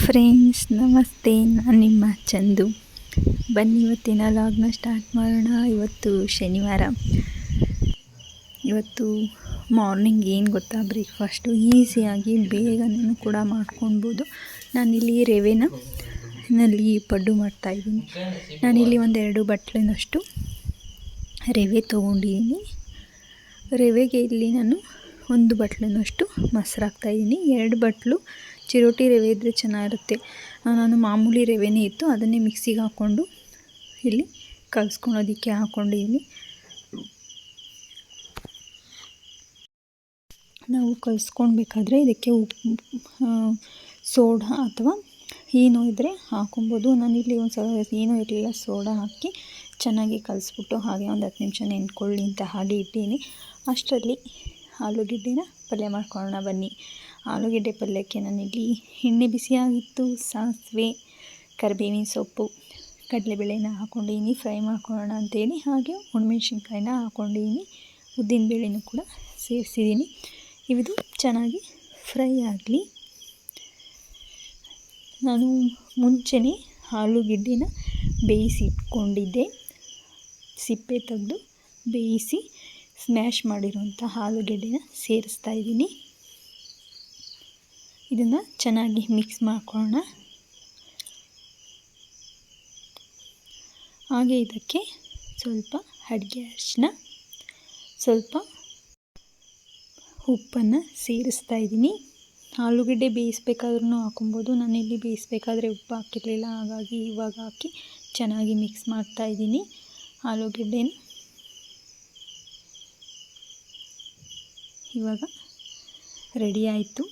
Friends, ನಮಸ್ತೆ. ನಾನು ನಿಮ್ಮ ಚಂದು. ಬನ್ನಿ ಇವತ್ತಿನ ಲಾಗ್ನ ಸ್ಟಾರ್ಟ್ ಮಾಡೋಣ. ಇವತ್ತು ಶನಿವಾರ. ಇವತ್ತು ಮಾರ್ನಿಂಗ್ ಏನು ಗೊತ್ತಾ, ಬ್ರೇಕ್ಫಾಸ್ಟು ಈಸಿಯಾಗಿ ಬೇಗನೆ ಕೂಡ ಮಾಡ್ಕೊಳ್ಬೋದು. ನಾನಿಲ್ಲಿ ನಲ್ಲಿ ಪಡ್ಡು ಮಾಡ್ತಾಯಿದ್ದೀನಿ. ನಾನಿಲ್ಲಿ ಒಂದೆರಡು ಬಟ್ಲಿನಷ್ಟು ರವೆ ತೊಗೊಂಡಿದ್ದೀನಿ. ರವೆಗೆ ಇಲ್ಲಿ ನಾನು ಒಂದು ಬಟ್ಲಿನಷ್ಟು ಮೊಸರು ಹಾಕ್ತಾಯಿದ್ದೀನಿ. 2 ಬಟ್ಲು ಚಿರೋಟಿ ರವೆ ಇದ್ದರೆ ಚೆನ್ನಾಗಿರುತ್ತೆ. ನಾನು ಮಾಮೂಲಿ ರವೆನೇ ಇತ್ತು, ಅದನ್ನೇ ಮಿಕ್ಸಿಗೆ ಹಾಕ್ಕೊಂಡು ಇಲ್ಲಿ ಕಲಿಸ್ಕೊಳೋದಕ್ಕೆ ಹಾಕ್ಕೊಂಡಿದ್ದೀನಿ. ನಾವು ಕಲಿಸ್ಕೊಳ್ಬೇಕಾದ್ರೆ ಇದಕ್ಕೆ ಉಪ್ಪು, ಸೋಡಾ ಅಥವಾ ಏನೋ ಇದ್ದರೆ ಹಾಕೊಬೋದು. ನಾನಿಲ್ಲಿ ಏನೋ ಇರಲಿಲ್ಲ, ಸೋಡಾ ಹಾಕಿ ಚೆನ್ನಾಗಿ ಕಲಿಸ್ಬಿಟ್ಟು ಹಾಗೆ ಒಂದು 10 ನಿಮಿಷ ನೆನ್ಕೊಳ್ಳಿ ಅಂತ ಹಾಗೆ ಇಟ್ಟೀನಿ. ಅಷ್ಟರಲ್ಲಿ ಆಲೂಗೆಡ್ಡೆನ ಪಲ್ಯ ಮಾಡ್ಕೊಳ್ಳೋಣ ಬನ್ನಿ. ಆಲೂಗೆಡ್ಡೆ ಪಲ್ಯಕ್ಕೆ ನಾನಿಲ್ಲಿ ಎಣ್ಣೆ ಬಿಸಿಯಾಗಿತ್ತು, ಸಾಸಿವೆ, ಕರಿಬೇವಿನ ಸೊಪ್ಪು, ಕಡಲೆಬೇಳೆನ ಹಾಕ್ಕೊಂಡಿದ್ದೀನಿ ಫ್ರೈ ಮಾಡ್ಕೊಳ್ಳೋಣ ಅಂತೇಳಿ. ಹಾಗೆ ಒಣಮೆಣ್ಸಿನ್ಕಾಯಿನ ಹಾಕ್ಕೊಂಡಿದ್ದೀನಿ, ಉದ್ದಿನಬೇಳೆನೂ ಕೂಡ ಸೇರಿಸಿದ್ದೀನಿ. ಇದು ಚೆನ್ನಾಗಿ ಫ್ರೈ ಆಗಲಿ. ನಾನು ಮುಂಚೆನೇ ಆಲೂಗೆಡ್ಡೆನ ಬೇಯಿಸಿ ಇಟ್ಕೊಂಡಿದ್ದೆ. ಸಿಪ್ಪೆ ತೆಗೆದು ಬೇಯಿಸಿ ಸ್ಮ್ಯಾಶ್ ಮಾಡಿರೋಂಥ ಆಲೂಗೆಡ್ಡೆನ ಸೇರಿಸ್ತಾ ಇದ್ದೀನಿ. ಇದನ್ನು ಚೆನ್ನಾಗಿ ಮಿಕ್ಸ್ ಮಾಡ್ಕೊಳ್ಳೋಣ. ಹಾಗೆ ಇದಕ್ಕೆ ಸ್ವಲ್ಪ ಅಡುಗೆ ಅರಿಶಿನ, ಸ್ವಲ್ಪ ಉಪ್ಪನ್ನು ಸೇರಿಸ್ತಾ ಇದ್ದೀನಿ. ಆಲೂಗೆಡ್ಡೆ ಬೇಯಿಸ್ಬೇಕಾದ್ರೂ ಹಾಕೊಬೋದು. ನಾನಿಲ್ಲಿ ಬೇಯಿಸ್ಬೇಕಾದ್ರೆ ಉಪ್ಪು ಹಾಕಿರಲಿಲ್ಲ, ಹಾಗಾಗಿ ಇವಾಗ ಹಾಕಿ ಚೆನ್ನಾಗಿ ಮಿಕ್ಸ್ ಮಾಡ್ತಾಯಿದ್ದೀನಿ ಆಲೂಗೆಡ್ಡೆನ. ಇವಾಗ ರೆಡಿ ಆಯಿತು.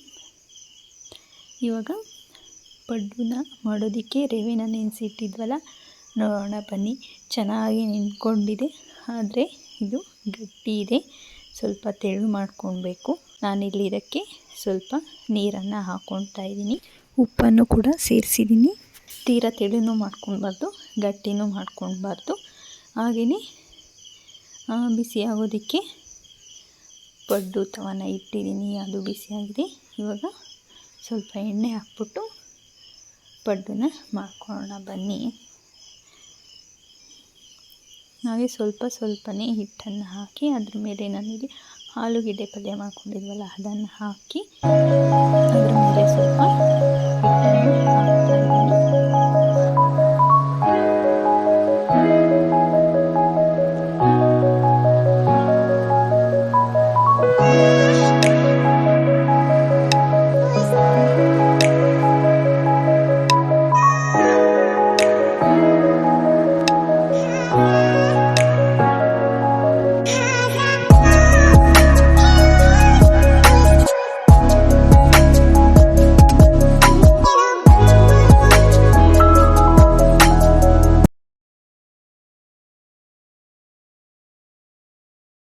ಇವಾಗ ಪಡ್ಡನ್ನ ಮಾಡೋದಕ್ಕೆ ರವೆನ ನೆನೆಸಿಟ್ಟಿದ್ವಲ್ಲ, ನೋಡೋಣ ಬನ್ನಿ. ಚೆನ್ನಾಗಿ ನೆನ್ಕೊಂಡಿದೆ, ಆದರೆ ಇದು ಗಟ್ಟಿ ಇದೆ, ಸ್ವಲ್ಪ ತೆಳು ಮಾಡ್ಕೊಳ್ಬೇಕು. ನಾನಿಲ್ಲಿ ಇದಕ್ಕೆ ಸ್ವಲ್ಪ ನೀರನ್ನು ಹಾಕ್ಕೊಳ್ತಾ ಇದ್ದೀನಿ. ಉಪ್ಪನ್ನು ಕೂಡ ಸೇರಿಸಿದ್ದೀನಿ. ತೀರಾ ತೆಳುನೂ ಮಾಡ್ಕೊಳ್ಬಾರ್ದು, ಗಟ್ಟಿನೂ ಮಾಡ್ಕೊಳ್ಬಾರ್ದು. ಹಾಗೆಯೇ ಬಿಸಿ ಆಗೋದಕ್ಕೆ ಪಡ್ಡು ತವನ ಇಟ್ಟಿದ್ದೀನಿ, ಅದು ಬಿಸಿಯಾಗಿದೆ. ಇವಾಗ ಸ್ವಲ್ಪ ಎಣ್ಣೆ ಹಾಕ್ಬಿಟ್ಟು ಪಡ್ಡನ್ನ ಮಾಡ್ಕೊಳ್ಳೋಣ ಬನ್ನಿ. ಹಾಗೆ ಸ್ವಲ್ಪನೇ ಹಿಟ್ಟನ್ನು ಹಾಕಿ ಅದ್ರ ಮೇಲೆ ನಾನಿಲ್ಲಿ ಆಲೂಗೆಡ್ಡೆ ಪಲ್ಯ ಮಾಡ್ಕೊಂಡಿದ್ವಲ್ಲ ಅದನ್ನು ಹಾಕಿ ಅದ್ರ ಮೇಲೆ ಸ್ವಲ್ಪ ಹಿಟ್ಟನ್ನು ಹಾಕ್ತಾಯಿದ್ದೀನಿ.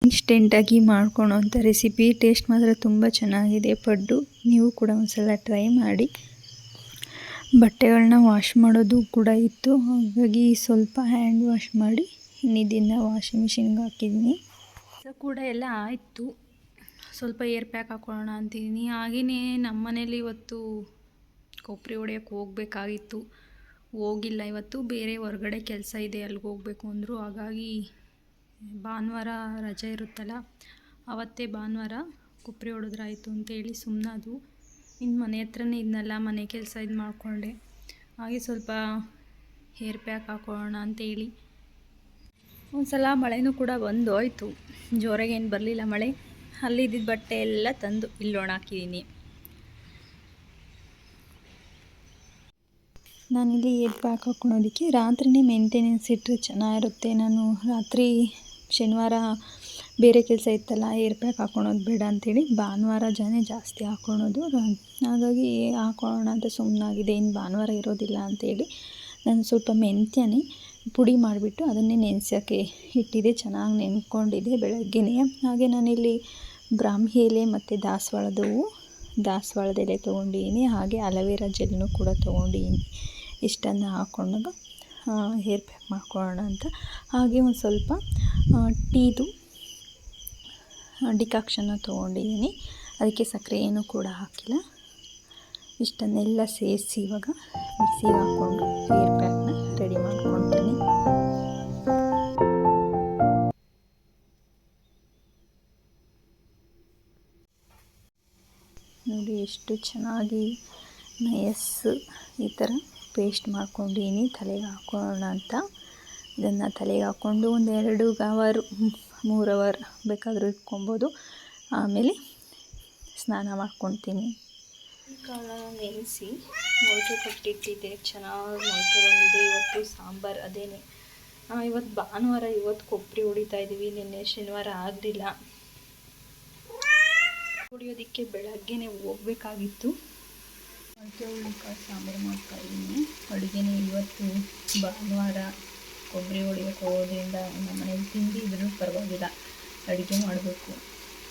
ಇನ್ಸ್ಟೆಂಟಾಗಿ ಮಾಡ್ಕೊಳೋಂಥ ರೆಸಿಪಿ. ಟೇಸ್ಟ್ ಮಾತ್ರ ತುಂಬ ಚೆನ್ನಾಗಿದೆ ಪಡ್ಡು. ನೀವು ಕೂಡ ಒಂದ್ಸಲ ಟ್ರೈ ಮಾಡಿ. ಬಟ್ಟೆಗಳನ್ನ ವಾಶ್ ಮಾಡೋದು ಕೂಡ ಇತ್ತು, ಹಾಗಾಗಿ ಸ್ವಲ್ಪ ಹ್ಯಾಂಡ್ ವಾಶ್ ಮಾಡಿ ಇನ್ನಿದ್ದನ್ನು ವಾಷಿಂಗ್ ಮಿಷಿನ್ಗೆ ಹಾಕಿದ್ದೀನಿ. ಕೂಡ ಎಲ್ಲ ಆಯಿತು. ಸ್ವಲ್ಪ ಏರ್ ಪ್ಯಾಕ್ ಹಾಕ್ಕೊಳ್ಳೋಣ ಅಂತಿದ್ದೀನಿ. ಹಾಗೆಯೇ ನಮ್ಮ ಮನೇಲಿ ಇವತ್ತು ಕೊಬ್ಬರಿ ಹೊಡೆಯೋಕ್ಕೆ ಹೋಗಬೇಕಾಗಿತ್ತು, ಹೋಗಿಲ್ಲ. ಇವತ್ತು ಬೇರೆ ಹೊರಗಡೆ ಕೆಲಸ ಇದೆ, ಅಲ್ಲಿಗೆ ಹೋಗಬೇಕು ಅಂದರು. ಹಾಗಾಗಿ ಭಾನುವಾರ ರಜೆ ಇರುತ್ತಲ್ಲ, ಅವತ್ತೇ ಭಾನುವಾರ ಕೊಬ್ಬರಿ ಹೊಡೆದ್ರಾಯ್ತು ಅಂತೇಳಿ ಸುಮ್ಮನಾದು. ಇನ್ನು ಮನೆ ಹತ್ರನೇ ಇದ್ನಲ್ಲ, ಮನೆ ಕೆಲಸ ಇದು ಮಾಡಿಕೊಂಡೆ. ಹಾಗೆ ಸ್ವಲ್ಪ ಹೇರ್ ಪ್ಯಾಕ್ ಹಾಕೊಳ್ಳೋಣ ಅಂತೇಳಿ. ಒಂದು ಸಲ ಮಳೆನೂ ಕೂಡ ಬಂದು ಹೋಯ್ತು, ಜೋರಾಗೇನು ಬರಲಿಲ್ಲ ಮಳೆ. ಅಲ್ಲಿದ್ದಿದ್ದ ಬಟ್ಟೆ ಎಲ್ಲ ತಂದು ಇಲ್ಲಿ ಒಣಾಕಿದ್ದೀನಿ. ನಾನಿಲ್ಲಿ ಹೇರ್ ಪ್ಯಾಕ್ ಹಾಕ್ಕೊಳೋದಕ್ಕೆ ರಾತ್ರಿನೇ ಮೇಂಟೆನೆನ್ಸ್ ಇಟ್ಟರೆ ಚೆನ್ನಾಗಿರುತ್ತೆ. ನಾನು ರಾತ್ರಿ ಶನಿವಾರ ಬೇರೆ ಕೆಲಸ ಇತ್ತಲ್ಲ, ಹೇರ್ ಪ್ಯಾಕ್ ಹಾಕ್ಕೊಳೋದು ಬೇಡ ಅಂಥೇಳಿ ಭಾನುವಾರ ಜಾಸ್ತಿ ಹಾಕ್ಕೊಳೋದು. ಹಾಗಾಗಿ ಹಾಕ್ಕೊಳ್ಳೋಣ ಅಂತ ಸುಮ್ಮನಾಗಿದೆ. ಇನ್ನು ಭಾನುವಾರ ಇರೋದಿಲ್ಲ ಅಂಥೇಳಿ ನಾನು ಸ್ವಲ್ಪ ಮೆಂತ್ಯನೇ ಪುಡಿ ಮಾಡಿಬಿಟ್ಟು ಅದನ್ನೇ ನೆನೆಸೋಕ್ಕೆ ಇಟ್ಟಿದ್ದೆ. ಚೆನ್ನಾಗಿ ನೆನ್ಕೊಂಡಿದೆ ಬೆಳಗ್ಗೆನೇ. ಹಾಗೆ ನಾನಿಲ್ಲಿ ಬ್ರಾಹ್ಮಿ ಎಲೆ ಮತ್ತು ದಾಸವಾಳದ ಎಲೆ ತೊಗೊಂಡಿದ್ದೀನಿ. ಹಾಗೆ ಅಲೋವೆರಾ ಜೆಲ್ನೂ ಕೂಡ ತೊಗೊಂಡಿದ್ದೀನಿ. ಇಷ್ಟನ್ನು ಹಾಕ್ಕೊಂಡಾಗ ಹೇರ್ ಪ್ಯಾಕ್ ಮಾಡ್ಕೊಳ್ಳೋಣ ಅಂತ. ಹಾಗೆ ಒಂದು ಸ್ವಲ್ಪ ಟೀದು ಡಿಕಾಕ್ಷನ್ನ ತೊಗೊಂಡಿದ್ದೀನಿ. ಅದಕ್ಕೆ ಸಕ್ಕರೆ ಏನೂ ಕೂಡ ಹಾಕಿಲ್ಲ. ಇಷ್ಟನ್ನೆಲ್ಲ ಸೇರಿಸಿ ಇವಾಗ ಮಿಕ್ಸಿಗೆ ಹಾಕ್ಕೊಂಡು ಹೇರ್ ಪ್ಯಾಕ್ನ ರೆಡಿ ಮಾಡ್ಕೊತೀನಿ. ನೋಡಿ ಎಷ್ಟು ಚೆನ್ನಾಗಿ ನೈಸ್ ಈ ಥರ ಪೇಸ್ಟ್ ಮಾಡ್ಕೊಂಡಿನಿ ತಲೆಗೆ ಹಾಕೋಣ ಅಂತ. ಇದನ್ನು ತಲೆಗೆ ಹಾಕ್ಕೊಂಡು ಒಂದು 2 ಅವರ್ 3 ಅವರ್ ಬೇಕಾದರೂ ಇಟ್ಕೊಬೋದು. ಆಮೇಲೆ ಸ್ನಾನ ಮಾಡ್ಕೊತೀನಿ. ಕಾಳನ್ನ ನೆನೆಸಿ ಮೊಳಕೆ ಕಟ್ಟಿಟ್ಟಿದ್ದೆ, ಚೆನ್ನಾಗಿ ಮೊಳಕೆ ಬಂದಿದೆ. ಇವತ್ತು ಸಾಂಬಾರು ಅದೇನೆ. ಇವತ್ತು ಭಾನುವಾರ, ಇವತ್ತು ಕೊಬ್ಬರಿ ಹೊಡಿತಾ ಇದ್ದೀವಿ. ನಿನ್ನೆ ಶನಿವಾರ ಆಗಲಿಲ್ಲ ಹೊಡಿಯೋದಕ್ಕೆ, ಬೆಳಗ್ಗೆನೇ ಹೋಗಬೇಕಾಗಿತ್ತು. ಮೊಳಕೆ ಹುಳ್ಳಿಕಾಳು ಸಾಂಬಾರು ಮಾಡ್ತಾಯಿದ್ದೀನಿ. ಅಡುಗೆನೇ ಇವತ್ತು ಭಾನುವಾರ ಕೊಬ್ಬರಿ ಹೊಡಿಯೋಕ್ಕೆ ಹೋಗೋದ್ರಿಂದ ನಮ್ಮ ಮನೇಲಿ ತಿಂದಿದ್ರೂ ಪರವಾಗಿಲ್ಲ, ಅಡುಗೆ ಮಾಡಬೇಕು.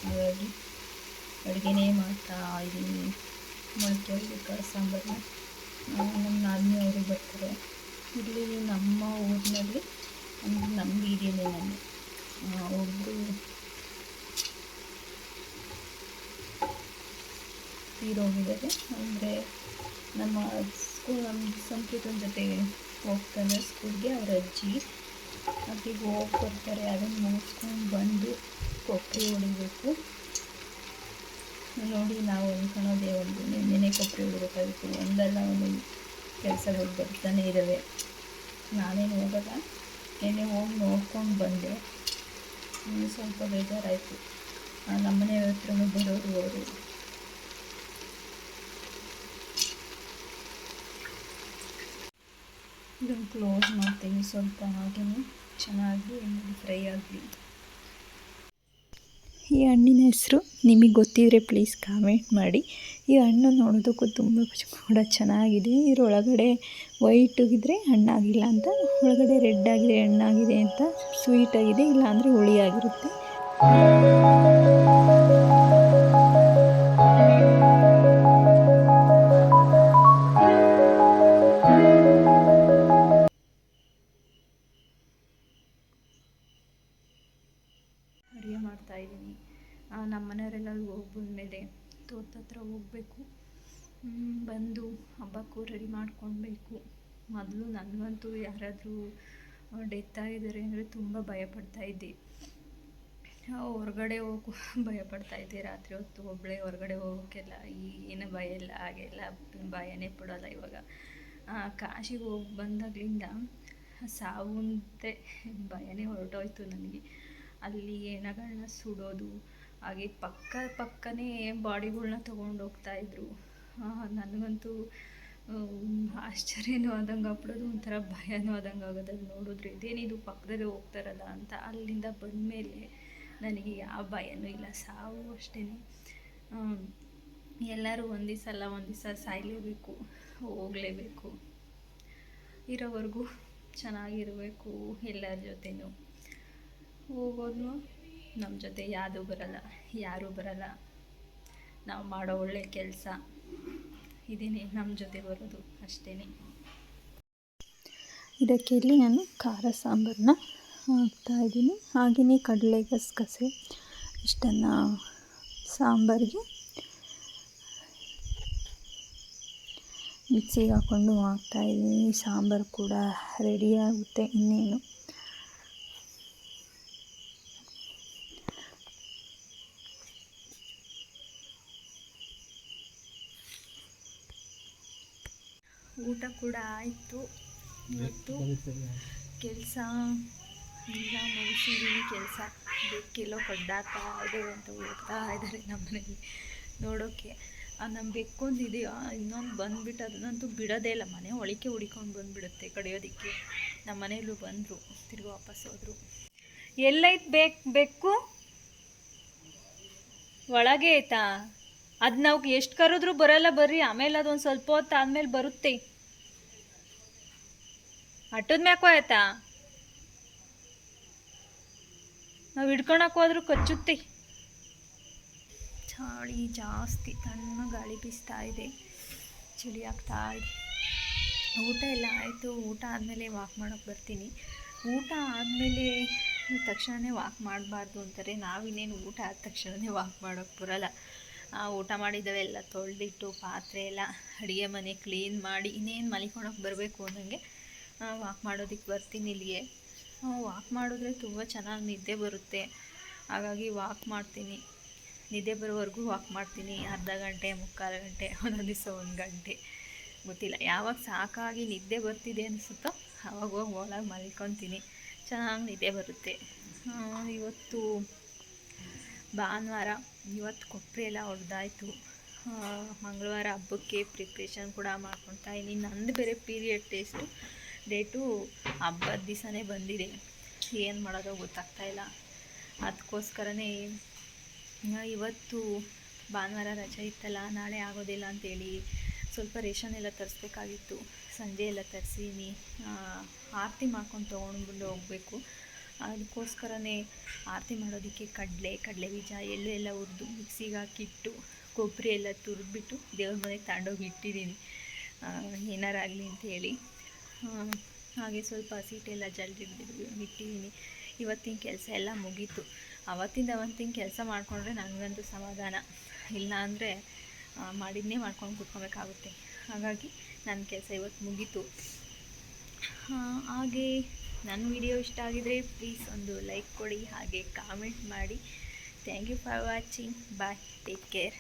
ಹಾಗಾಗಿ ಅಡುಗೆನೇ ಮಾಡ್ತಾ ಇದ್ದೀನಿ. ಮೊಳಕೆ ಹುಳ್ಳಿಕಾಳು ಸಾಂಬಾರನ್ನ ನಮ್ಮ ನಾದಿನಿ ಅವರು ಬರ್ತಾರೆ. ಇಲ್ಲಿ ನಮ್ಮ ಊರಿನಲ್ಲಿ ನಮ್ಮ ಬೀದಿಯಲ್ಲಿ ಒಬ್ಬರು ತೀರೋಗಿದ್ದಾರೆ. ಅಂದರೆ ನಮ್ಮ ಸಂಕೇತನ ಜೊತೆಗೆ ಹೋಗ್ತಾರೆ ಸ್ಕೂಲ್ಗೆ, ಅವ್ರ ಅಜ್ಜಿ ಅಲ್ಲಿಗೆ ಹೋಗಿ ಬರ್ತಾರೆ. ಅದನ್ನು ಮುಗಿಸ್ಕೊಂಡು ಬಂದು ಕೊಬ್ಬರಿ ಹೊಡಿಬೇಕು. ನೋಡಿ, ನಾವು ಅಂದ್ಕೊಳ್ಳೋದೇ ಒಂದು, ನಿನ್ನೆನೇ ಕೊಬ್ಬರಿ ಹೊಡಿಬೇಕಾಗಿತ್ತು. ಒಂದಲ್ಲ ಒಂದು ಕೆಲಸಗಳು ಬರ್ತಾನೆ ಇದ್ದಾವೆ. ನಾನೇನು ಹೋಗಲ್ಲ, ನಿನ್ನೆ ಹೋಗಿ ನೋಡ್ಕೊಂಡು ಬಂದೆ. ಸ್ವಲ್ಪ ಬೇಜಾರಾಯಿತು. ನಮ್ಮನೆ ಹತ್ರನೂ ಬರೋರು ಅವರು. ಇದನ್ನು ಕ್ಲೋಸ್ ಮಾಡ್ತೀನಿ. ಸ್ವಲ್ಪ ಹಾಗೇ ಚೆನ್ನಾಗಿ ಫ್ರೈ ಆಗಲಿ. ಈ ಹಣ್ಣಿನ ಹೆಸರು ನಿಮಗೆ ಗೊತ್ತಿದ್ರೆ ಪ್ಲೀಸ್ ಕಾಮೆಂಟ್ ಮಾಡಿ. ಈ ಹಣ್ಣು ನೋಡೋದಕ್ಕೂ ತುಂಬ ಕೂಡ ಚೆನ್ನಾಗಿದೆ. ಇದರೊಳಗಡೆ ವೈಟಿಗಿದ್ರೆ ಹಣ್ಣಾಗಿಲ್ಲ ಅಂತ, ಒಳಗಡೆ ರೆಡ್ ಆಗಿದೆ ಹಣ್ಣಾಗಿದೆ ಅಂತ. ಸ್ವೀಟಾಗಿದೆ, ಇಲ್ಲಾಂದರೆ ಹುಳಿಯಾಗಿರುತ್ತೆ. ಅಡುಗೆ ಮಾಡ್ತಾಯಿದ್ದೀನಿ. ನಮ್ಮ ಮನೆಯವರೆಲ್ಲರೂ ಹೋಗಿ ಬಂದಮೇಲೆ ತೋಟದ ಹತ್ರ ಹೋಗಬೇಕು. ಬಂದು ಹಬ್ಬಕ್ಕೂ ರೆಡಿ ಮಾಡ್ಕೊಳ್ಬೇಕು. ಮೊದಲು ನನಗಂತೂ ಯಾರಾದರೂ ಡೆತ್ ಆಗಿದ್ದಾರೆ ಅಂದರೆ ತುಂಬ ಭಯಪಡ್ತಾಯಿದ್ದೆ. ಹೊರಗಡೆ ಹೋಗೋ ಭಯಪಡ್ತಾಯಿದ್ದೆ. ರಾತ್ರಿ ಹೊತ್ತು ಒಬ್ಬಳೇ ಹೊರಗಡೆ ಹೋಗೋಕ್ಕೆಲ್ಲ ಏನು ಭಯ ಇಲ್ಲ, ಹಾಗೆಲ್ಲ ಭಯನೇ ಪಡೋಲ್ಲ ಇವಾಗ. ಕಾಶಿಗೆ ಹೋಗಿ ಬಂದಾಗಲಿಂದ ಸಾವು ಅಂತೆ ಭಯನೇ ಹೊರಟೋಯ್ತು ನನಗೆ. ಅಲ್ಲಿ ಹೆಣಗಳನ್ನ ಸುಡೋದು, ಹಾಗೆ ಪಕ್ಕನೇ ಬಾಡಿಗಳನ್ನ ತೊಗೊಂಡು ಹೋಗ್ತಾಯಿದ್ರು. ನನಗಂತೂ ಆಶ್ಚರ್ಯನೂ ಆದಂಗೆ ಆಗ್ಬಿಡೋದು, ಒಂಥರ ಭಯನೂ ಆದಂಗೆ ಆಗೋದು. ಅದು ನೋಡಿದ್ರೆ ಇದೇನಿದು ಪಕ್ಕದಲ್ಲೇ ಹೋಗ್ತಾರಲ್ಲ ಅಂತ. ಅಲ್ಲಿಂದ ಬಂದಮೇಲೆ ನನಗೆ ಯಾವ ಭಯನೂ ಇಲ್ಲ. ಸಾವು ಅಷ್ಟೇ, ಎಲ್ಲರೂ ಒಂದು ದಿವಸ ಸಾಯಲೇಬೇಕು, ಹೋಗಲೇಬೇಕು. ಇರೋವರೆಗೂ ಚೆನ್ನಾಗಿರಬೇಕು ಎಲ್ಲರ ಜೊತೆನೂ. ಹೋಗೋದು ನಮ್ಮ ಜೊತೆ ಯಾರೂ ಬರಲ್ಲ. ನಾವು ಮಾಡೋ ಒಳ್ಳೆ ಕೆಲಸ ಇದೇನೆ ನಮ್ಮ ಜೊತೆ ಬರೋದು ಅಷ್ಟೇ. ಇದಕ್ಕೆ ಇಲ್ಲಿ ನಾನು ಖಾರ ಸಾಂಬಾರನ್ನ ಹಾಕ್ತಾಯಿದ್ದೀನಿ. ಹಾಗೆಯೇ ಕಡಲೆ ಗಸಗಸೆ ಇಷ್ಟನ್ನು ಸಾಂಬಾರಿಗೆ ಮಿಕ್ಸಿಗೆ ಹಾಕ್ಕೊಂಡು ಹಾಕ್ತಾಯಿದ್ದೀನಿ. ಸಾಂಬಾರು ಕೂಡ ರೆಡಿ ಆಗುತ್ತೆ ಇನ್ನೇನು. ಊಟ ಕೂಡ ಆಯಿತು. ಇವತ್ತು ಕೆಲಸ ಎಲ್ಲ ಮುಗಿಸಿದ್ದೀನಿ. ಕೆಲಸ ಬೆಕ್ಕೆಲ್ಲೋ ಕಡ್ಡಾಡ್ತಾ ಇದೆ ಅಂತ ಹೋಗ್ತಾ ಇದ್ದಾರೆ ನಮ್ಮ ಮನೇಲಿ ನೋಡೋಕ್ಕೆ. ನಮ್ಮ ಬೆಕ್ಕೊಂದಿದೆಯಾ ಇನ್ನೊಂದು ಬಂದುಬಿಟ್ಟು ಅದನ್ನಂತೂ ಬಿಡೋದೇ ಇಲ್ಲ. ಮನೆ ಒಳಿಕೆ ಹುಡಿಕೊಂಡು ಬಂದುಬಿಡುತ್ತೆ ಕಡಿಯೋದಕ್ಕೆ. ನಮ್ಮ ಮನೆಯಲ್ಲೂ ಬಂದರು, ತಿರ್ಗಿ ವಾಪಸ್ ಹೋದರು. ಎಲ್ಲೈತೆ ಬೆಕ್ಕು? ಒಳಗೆ ಆಯ್ತಾ? ಅದು ನಾವು ಎಷ್ಟು ಕರೆದ್ರೂ ಬರಲ್ಲ. ಬರ್ರಿ, ಆಮೇಲೆ ಅದೊಂದು ಸ್ವಲ್ಪ ಹೊತ್ತು ಆದಮೇಲೆ ಬರುತ್ತೆ. ಅಟ್ಟದ ಮ್ಯಾಕೋ ಆಯ್ತಾ? ನಾವು ಹಿಡ್ಕೊಳಕ್ಕೆ ಹೋದ್ರೂ ಕಚ್ಚುತ್ತೆ. ಚಳಿ ಜಾಸ್ತಿ, ತಣ್ಣ ಗಾಳಿ ಬೀಸ್ತಾ ಇದೆ, ಚಳಿ ಆಗ್ತಾ ಇದೆ. ಊಟ ಎಲ್ಲ ಆಯಿತು. ಊಟ ಆದಮೇಲೆ ವಾಕ್ ಮಾಡೋಕ್ಕೆ ಬರ್ತೀನಿ. ಊಟ ಆದಮೇಲೆ ತಕ್ಷಣವೇ ವಾಕ್ ಮಾಡಬಾರ್ದು ಅಂತಾರೆ. ನಾವಿನ್ನೇನು ಊಟ ಆದ ತಕ್ಷಣವೇ ವಾಕ್ ಮಾಡೋಕ್ಕೆ ಬರೋಲ್ಲ. ಊಟ ಮಾಡಿದ್ದವೆಲ್ಲ ತೊಳೆದಿಟ್ಟು ಪಾತ್ರೆ ಎಲ್ಲ ಅಡುಗೆ ಮನೆ ಕ್ಲೀನ್ ಮಾಡಿ ಇನ್ನೇನು ಮಲಿಕೊಳಕ್ಕೆ ಬರಬೇಕು ನನಗೆ ವಾಕ್ ಮಾಡೋದಕ್ಕೆ ಬರ್ತೀನಿ ಇಲ್ಲಿಗೆ. ವಾಕ್ ಮಾಡಿದ್ರೆ ತುಂಬ ಚೆನ್ನಾಗಿ ನಿದ್ದೆ ಬರುತ್ತೆ, ಹಾಗಾಗಿ ವಾಕ್ ಮಾಡ್ತೀನಿ. ನಿದ್ದೆ ಬರೋವರೆಗೂ ವಾಕ್ ಮಾಡ್ತೀನಿ, ಅರ್ಧ ಗಂಟೆ, ಮುಕ್ಕಾಲು ಗಂಟೆ, ಒಂದೊಂದು ದಿವಸ 1 ಗಂಟೆ, ಗೊತ್ತಿಲ್ಲ. ಯಾವಾಗ ಸಾಕಾಗಿ ನಿದ್ದೆ ಬರ್ತಿದೆ ಅನಿಸುತ್ತೋ ಆವಾಗ ಹೋಗಿ ಒಳಗೆ ಮಲ್ಕೊತೀನಿ, ಚೆನ್ನಾಗಿ ನಿದ್ದೆ ಬರುತ್ತೆ. ಇವತ್ತು ಭಾನುವಾರ, ಇವತ್ತು ಕೊಬ್ಬರಿ ಎಲ್ಲ ಹೊಡೆದಾಯ್ತು. ಮಂಗಳವಾರ ಹಬ್ಬಕ್ಕೆ ಪ್ರಿಪ್ರೇಷನ್ ಕೂಡ ಮಾಡ್ಕೊತಾ ಇದ್ದೀನಿ. ನಂದು ಬೇರೆ ಪೀರಿಯಡ್ ಡೇಟು ಹಬ್ಬದ ದಿವಸನೇ ಬಂದಿದೆ, ಏನು ಮಾಡೋದೋ ಗೊತ್ತಾಗ್ತಾಯಿಲ್ಲ. ಅದಕ್ಕೋಸ್ಕರನೇ ಇವತ್ತು ಭಾನುವಾರ ರಜೆ ಇತ್ತಲ್ಲ, ನಾಳೆ ಆಗೋದಿಲ್ಲ ಅಂಥೇಳಿ ಸ್ವಲ್ಪ ರೇಷನ್ ಎಲ್ಲ ತರಿಸ್ಬೇಕಾಗಿತ್ತು. ಸಂಜೆ ಎಲ್ಲ ತರಿಸೀನಿ, ಆರತಿ ಮಾಡ್ಕೊಂಡು ತೊಗೊಂಡ್ಬಿಟ್ಟು ಹೋಗಬೇಕು. ಅದಕ್ಕೋಸ್ಕರನೇ ಆರತಿ ಮಾಡೋದಕ್ಕೆ ಕಡಲೆ ಬೀಜ ಎಳ್ಳು ಎಲ್ಲ ಹುರಿದು ಮಿಕ್ಸಿಗೆ ಹಾಕಿಟ್ಟು ಕೊಬ್ಬರಿ ಎಲ್ಲ ತುರಿದ್ಬಿಟ್ಟು ದೇವ್ರ ಮನೆಗೆ ತಗೊಂಡೋಗಿ ಇಟ್ಟಿದ್ದೀನಿ, ಏನಾರಾಗಲಿ ಅಂಥೇಳಿ. ಹಾಗೆ ಸ್ವಲ್ಪ ಹಸಿಟ್ಟೆಲ್ಲ ಇಟ್ಟಿದ್ದೀನಿ. ಇವತ್ತಿನ ಕೆಲಸ ಎಲ್ಲ ಮುಗೀತು. ಅವತ್ತಿನ ಕೆಲಸ ಮಾಡಿಕೊಂಡ್ರೆ ನನಗಂತೂ ಸಮಾಧಾನ, ಇಲ್ಲ ಅಂದರೆ ಮಾಡಿದ್ನೇ ಮಾಡ್ಕೊಂಡು ಕೂತ್ಕೊಬೇಕಾಗುತ್ತೆ. ಹಾಗಾಗಿ ನನ್ನ ಕೆಲಸ ಇವತ್ತು ಮುಗೀತು. ಹಾಗೆ ನನ್ನ ವಿಡಿಯೋ ಇಷ್ಟ ಆಗಿದರೆ ಪ್ಲೀಸ್ ಒಂದು ಲೈಕ್ ಕೊಡಿ, ಹಾಗೆ ಕಾಮೆಂಟ್ ಮಾಡಿ. Thank you for watching. Bye, take care.